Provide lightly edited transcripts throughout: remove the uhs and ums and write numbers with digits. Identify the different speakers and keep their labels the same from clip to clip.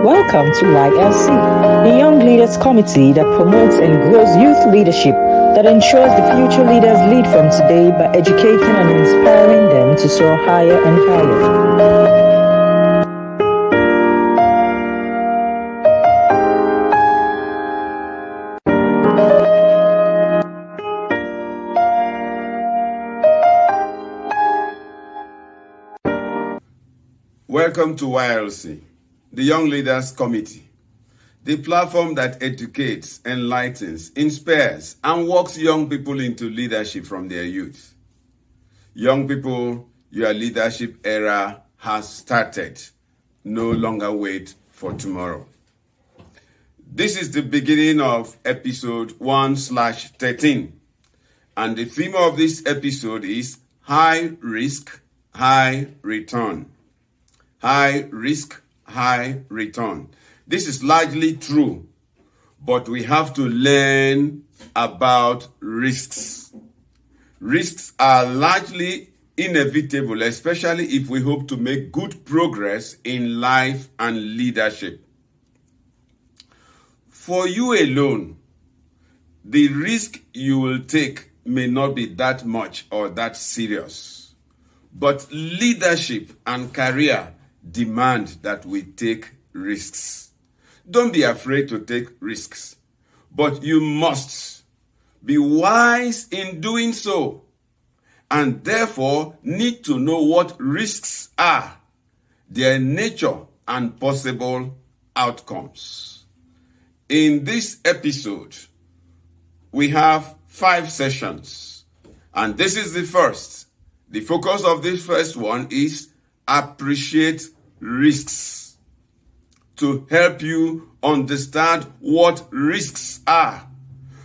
Speaker 1: Welcome to YLC, the Young Leaders Committee that promotes and grows youth leadership, that ensures the future leaders lead from today by educating and inspiring them to soar higher and higher.
Speaker 2: Welcome to YLC, the Young Leaders Committee, the platform that educates, enlightens, inspires, and walks young people into leadership from their youth. Young people, your leadership era has started. No longer wait for tomorrow. This is the beginning of episode 1/13, and the theme of this episode is high risk, high return. High risk, high return. This is largely true, but we have to learn about risks. Risks are largely inevitable, especially if we hope to make good progress in life and leadership. For you alone, the risk you will take may not be that much or that serious, but leadership and career demand that we take risks. Don't be afraid to take risks, but you must be wise in doing so, and therefore need to know what risks are, their nature, and possible outcomes. In this episode, we have 5 sessions, and this is the first. The focus of this first one is appreciate risks, to help you understand what risks are,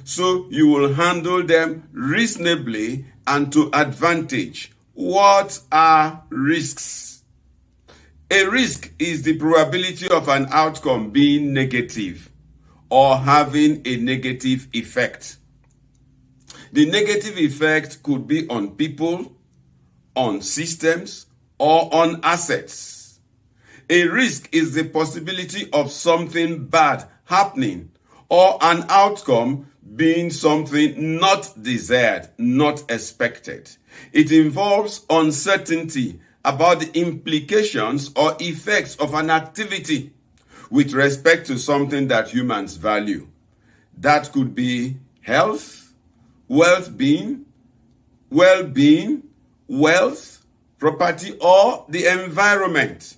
Speaker 2: so you will handle them reasonably and to advantage. What are risks? A risk is the probability of an outcome being negative or having a negative effect. The negative effect could be on people, on systems, or on assets. A risk is the possibility of something bad happening or an outcome being something not desired, not expected. It involves uncertainty about the implications or effects of an activity with respect to something that humans value. That could be health, well-being, wealth, property, or the environment.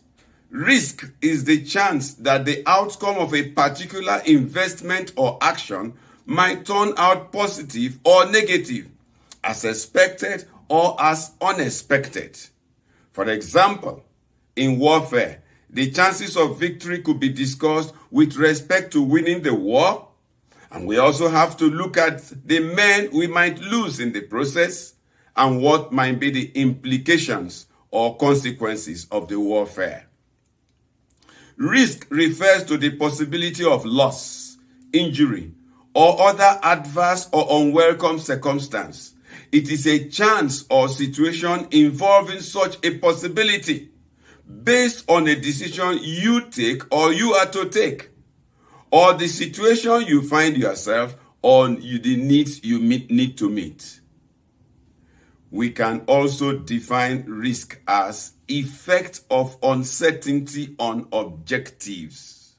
Speaker 2: Risk is the chance that the outcome of a particular investment or action might turn out positive or negative, as expected or as unexpected. For example, in warfare, the chances of victory could be discussed with respect to winning the war, and we also have to look at the men we might lose in the process and what might be the implications or consequences of the warfare. Risk refers to the possibility of loss, injury, or other adverse or unwelcome circumstance. It is a chance or situation involving such a possibility based on a decision you take or you are to take, or the situation you find yourself on, the needs you need to meet. We can also define risk as effect of uncertainty on objectives.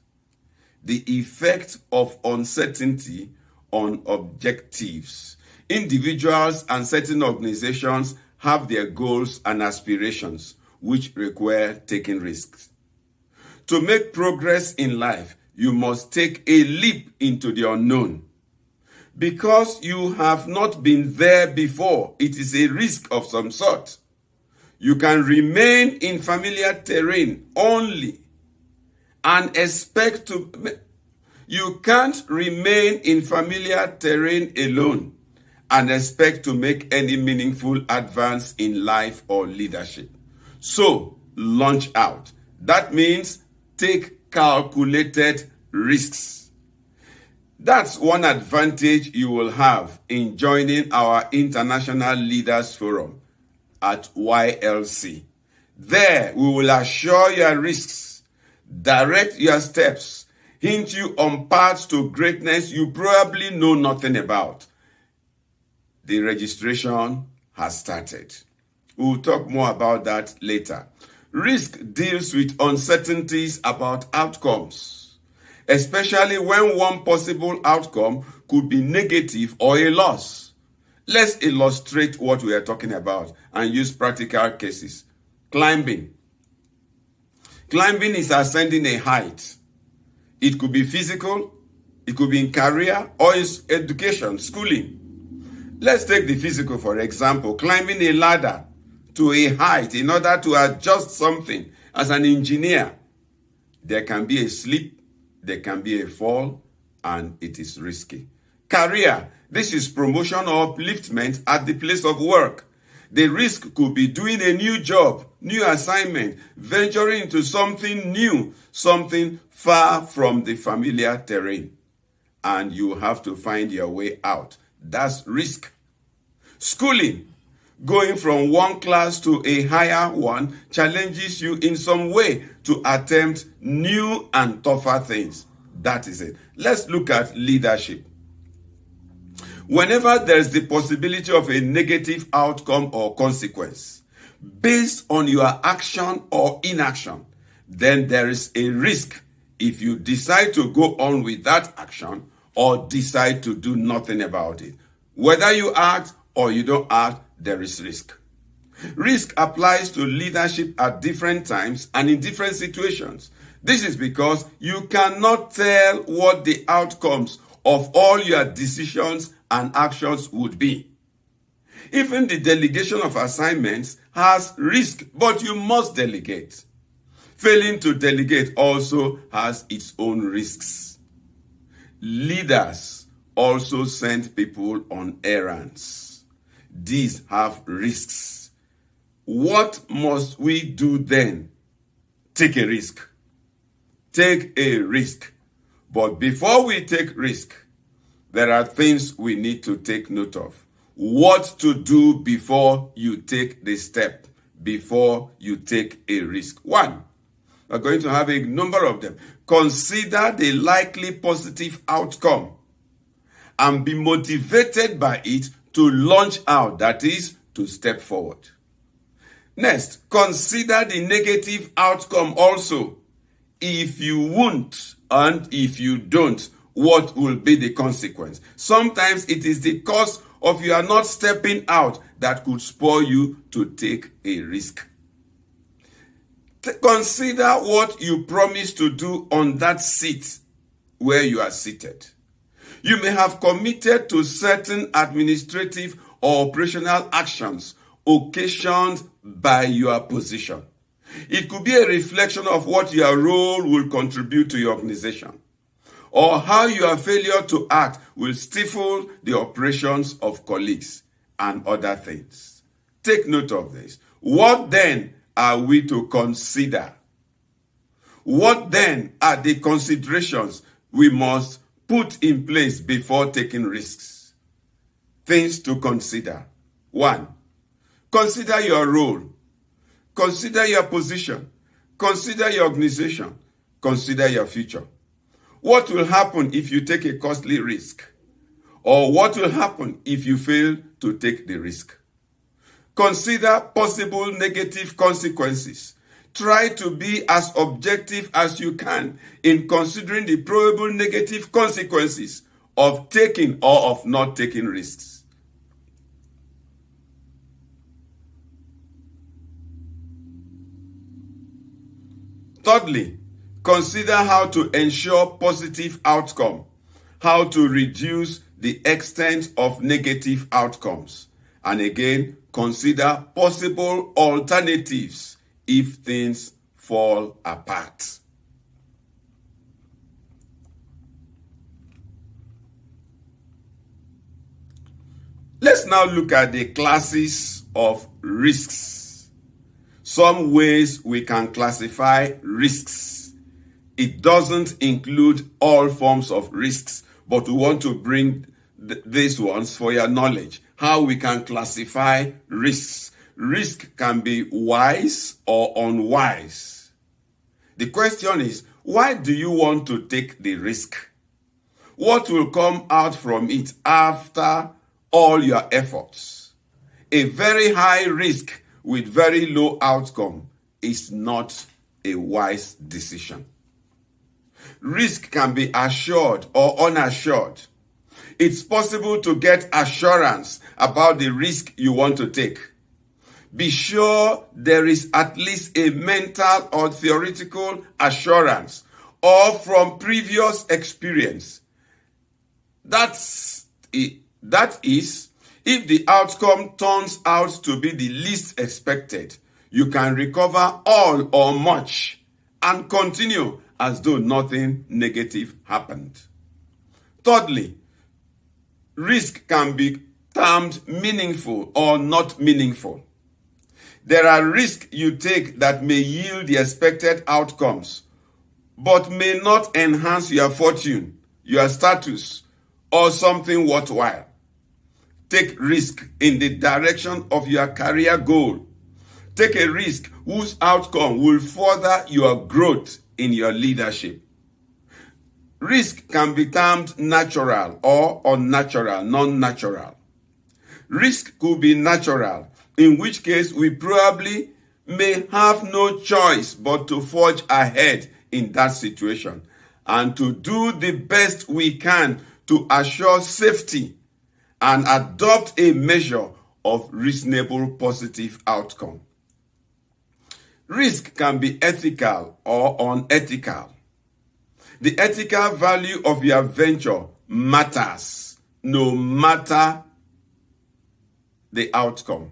Speaker 2: The effect of uncertainty on objectives. Individuals and certain organizations have their goals and aspirations, which require taking risks. To make progress in life, you must take a leap into the unknown. Because you have not been there before, it is a risk of some sort. You can remain in familiar terrain only and expect to... You can't remain in familiar terrain alone and expect to make any meaningful advance in life or leadership. So, launch out. That means take calculated risks. That's one advantage you will have in joining our International Leaders Forum at YLC. There, we will assure your risks direct your steps, hint you on paths to greatness you probably know nothing about. The registration has started. We'll talk more about that later. Risk deals with uncertainties about outcomes, especially when one possible outcome could be negative or a loss. Let's illustrate what we are talking about and use practical cases. Climbing. Climbing is ascending a height. It could be physical, it could be in career, or in education, schooling. Let's take the physical, for example. Climbing a ladder to a height in order to adjust something. As an engineer, there can be a slip, there can be a fall, and it is risky. Career. This is promotion or upliftment at the place of work. The risk could be doing a new job, new assignment, venturing into something new, something far from the familiar terrain. And you have to find your way out. That's risk. Schooling. Going from one class to a higher one challenges you in some way to attempt new and tougher things. That is it. Let's look at leadership. Whenever there is the possibility of a negative outcome or consequence based on your action or inaction, then there is a risk if you decide to go on with that action or decide to do nothing about it. Whether you act or you don't act, there is risk. Risk applies to leadership at different times and in different situations. This is because you cannot tell what the outcomes of all your decisions and actions would be. Even the delegation of assignments has risk, but you must delegate. Failing to delegate also has its own risks. Leaders also send people on errands. These have risks. What must we do then? Take a risk. Take a risk. But before we take risk, there are things we need to take note of. What to do before you take the step, before you take a risk. One, we're going to have a number of them. Consider the likely positive outcome and be motivated by it to launch out, that is, to step forward. Next, consider the negative outcome also. If you won't and if you don't, what will be the consequence? Sometimes it is the cause of you are not stepping out that could spur you to take a risk. Consider what you promised to do on that seat where you are seated. You may have committed to certain administrative or operational actions occasioned by your position. It could be a reflection of what your role will contribute to your organization, or how your failure to act will stifle the operations of colleagues and other things. Take note of this. What then are we to consider? What then are the considerations we must put in place before taking risks? Things to consider. 1. Consider your role. Consider your position. Consider your organization. Consider your future. What will happen if you take a costly risk? Or what will happen if you fail to take the risk? Consider possible negative consequences. Try to be as objective as you can in considering the probable negative consequences of taking or of not taking risks. Thirdly, consider how to ensure positive outcome, how to reduce the extent of negative outcomes, and again, consider possible alternatives if things fall apart. Let's now look at the classes of risks. Some ways we can classify risks. It doesn't include all forms of risks, but we want to bring these ones for your knowledge. How we can classify risks. Risk can be wise or unwise. The question is, why do you want to take the risk? What will come out from it after all your efforts? A very high risk with very low outcome is not a wise decision. Risk can be assured or unassured. It's possible to get assurance about the risk you want to take. Be sure there is at least a mental or theoretical assurance or from previous experience. That is, if the outcome turns out to be the least expected, you can recover all or much and continue as though nothing negative happened. Thirdly, risk can be termed meaningful or not meaningful. There are risks you take that may yield the expected outcomes, but may not enhance your fortune, your status, or something worthwhile. Take risk in the direction of your career goal. Take a risk whose outcome will further your growth in your leadership. Risk can be termed natural or unnatural, non-natural. Risk could be natural, in which case we probably may have no choice but to forge ahead in that situation and to do the best we can to assure safety and adopt a measure of reasonable positive outcome. Risk can be ethical or unethical. The ethical value of your venture matters no matter the outcome.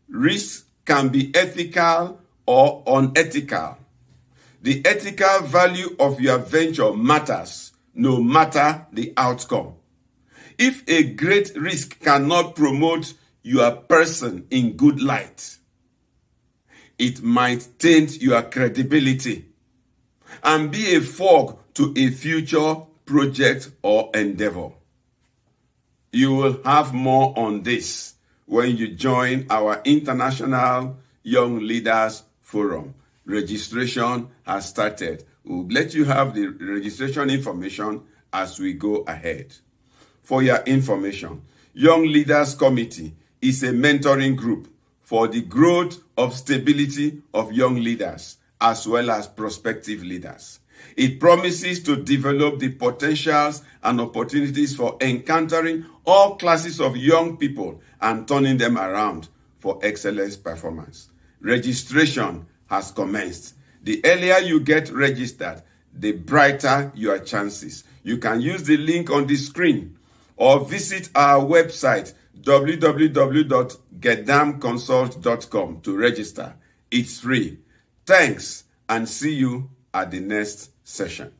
Speaker 2: Risk can be ethical or unethical. The ethical value of your venture matters no matter the outcome. If a great risk cannot promote your person in good light, it might taint your credibility and be a fog to a future project or endeavor. You will have more on this when you join our International Young Leaders Forum. Registration has started. We'll let you have the registration information as we go ahead. For your information, Young Leaders Committee is a mentoring group for the growth of stability of young leaders as well as prospective leaders. It promises to develop the potentials and opportunities for encountering all classes of young people and turning them around for excellent performance. Registration has commenced. The earlier you get registered, the brighter your chances. You can use the link on the screen or visit our website www.gedamconsult.com to register. It's free. Thanks, and see you at the next session.